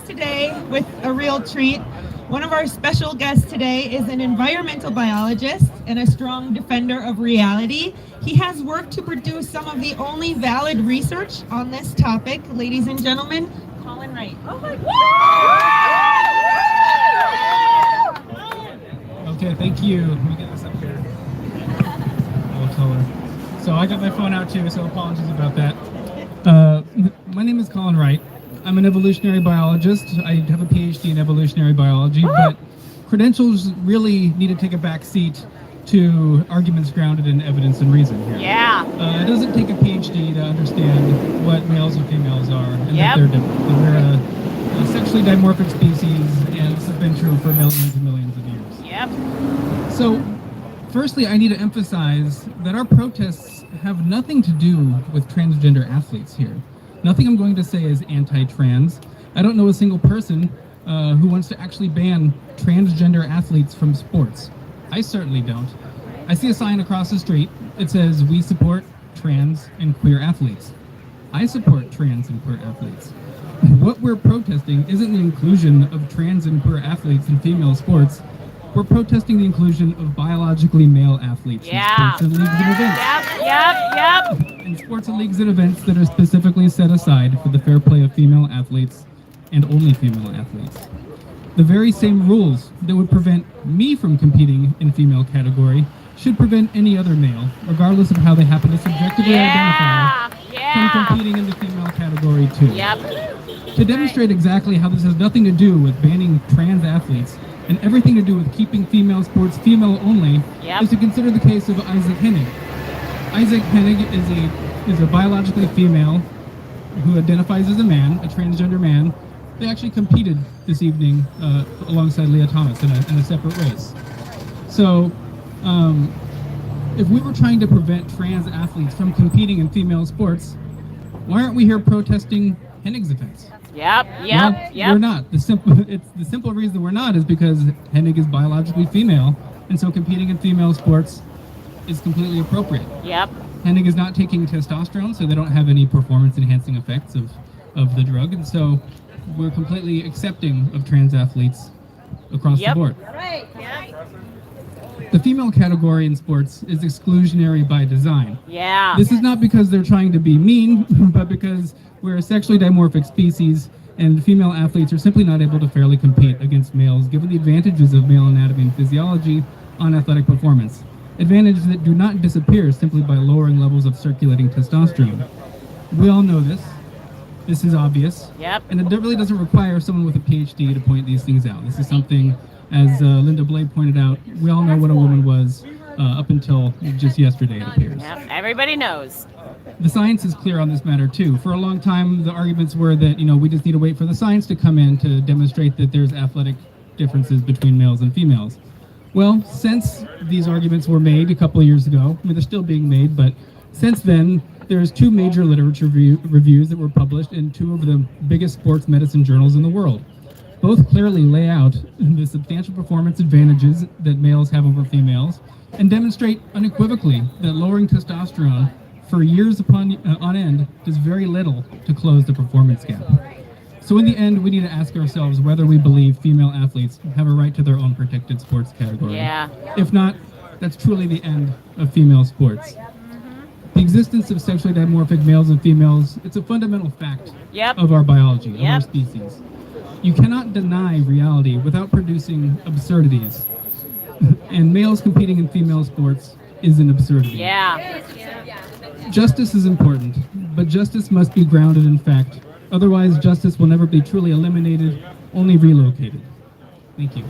today with a real treat. One of our special guests today is an environmental biologist and a strong defender of reality. He has worked to produce some of the only valid research on this topic. Ladies and gentlemen, Colin Wright. Oh my God! Okay, thank you. Let me get this up here. I'll tell her. So I got my phone out too, so apologies about that. My name is Colin Wright. I'm an evolutionary biologist. I have a PhD in evolutionary biology, but credentials really need to take a back seat to arguments grounded in evidence and reason here. Yeah. It doesn't take a PhD to understand what males and females are and that they're different. And we're a sexually dimorphic species, and this has been true for millions and millions of years. Yep. So, firstly, I need to emphasize that our protests have nothing to do with transgender athletes here. Nothing I'm going to say is anti-trans. I don't know a single person who wants to actually ban transgender athletes from sports. I certainly don't. I see a sign across the street. It says, "We support trans and queer athletes." I support trans and queer athletes. What we're protesting isn't the inclusion of trans and queer athletes in female sports. We're protesting the inclusion of biologically male athletes in sports and leagues and events. Yep. In sports and leagues and events that are specifically set aside for the fair play of female athletes and only female athletes. The very same rules that would prevent me from competing in female category should prevent any other male, regardless of how they happen to subjectively identify, from competing in the female category too. Yep. To demonstrate exactly how this has nothing to do with banning trans athletes and everything to do with keeping female sports female only, is to consider the case of Isaac Hennig. Isaac Hennig is a biologically female who identifies as a man, a transgender man. They actually competed this evening alongside Leah Thomas in a separate race. So, if we were trying to prevent trans athletes from competing in female sports, why aren't we here protesting Hennig's offense? Yep. We're not. The simple reason we're not is because Hennig is biologically female, and so competing in female sports is completely appropriate. Yep. Hennig is not taking testosterone, so they don't have any performance-enhancing effects of the drug, and so we're completely accepting of trans athletes across the board. Right. The female category in sports is exclusionary by design. Yeah. This is not because they're trying to be mean, but because we're a sexually dimorphic species, and female athletes are simply not able to fairly compete against males, given the advantages of male anatomy and physiology on athletic performance. Advantages that do not disappear simply by lowering levels of circulating testosterone. We all know this. This is obvious. Yep. And it really doesn't require someone with a PhD to point these things out. This is something, as Linda Blade pointed out, we all know what a woman was up until just yesterday, it appears. Yep. Everybody knows. The science is clear on this matter too. For a long time, the arguments were that, we just need to wait for the science to come in to demonstrate that there's athletic differences between males and females. Well, since these arguments were made a couple of years ago, they're still being made, but since then, there's two major literature reviews that were published in two of the biggest sports medicine journals in the world. Both clearly lay out the substantial performance advantages that males have over females and demonstrate unequivocally that lowering testosterone for years on end does very little to close the performance gap. So in the end, we need to ask ourselves whether we believe female athletes have a right to their own protected sports category. Yeah. If not, that's truly the end of female sports. The existence of sexually dimorphic males and females, it's a fundamental fact of our biology, of our species. You cannot deny reality without producing absurdities. And males competing in female sports is an absurdity. Yeah. Justice is important, but justice must be grounded in fact. Otherwise, justice will never be truly eliminated, only relocated. Thank you.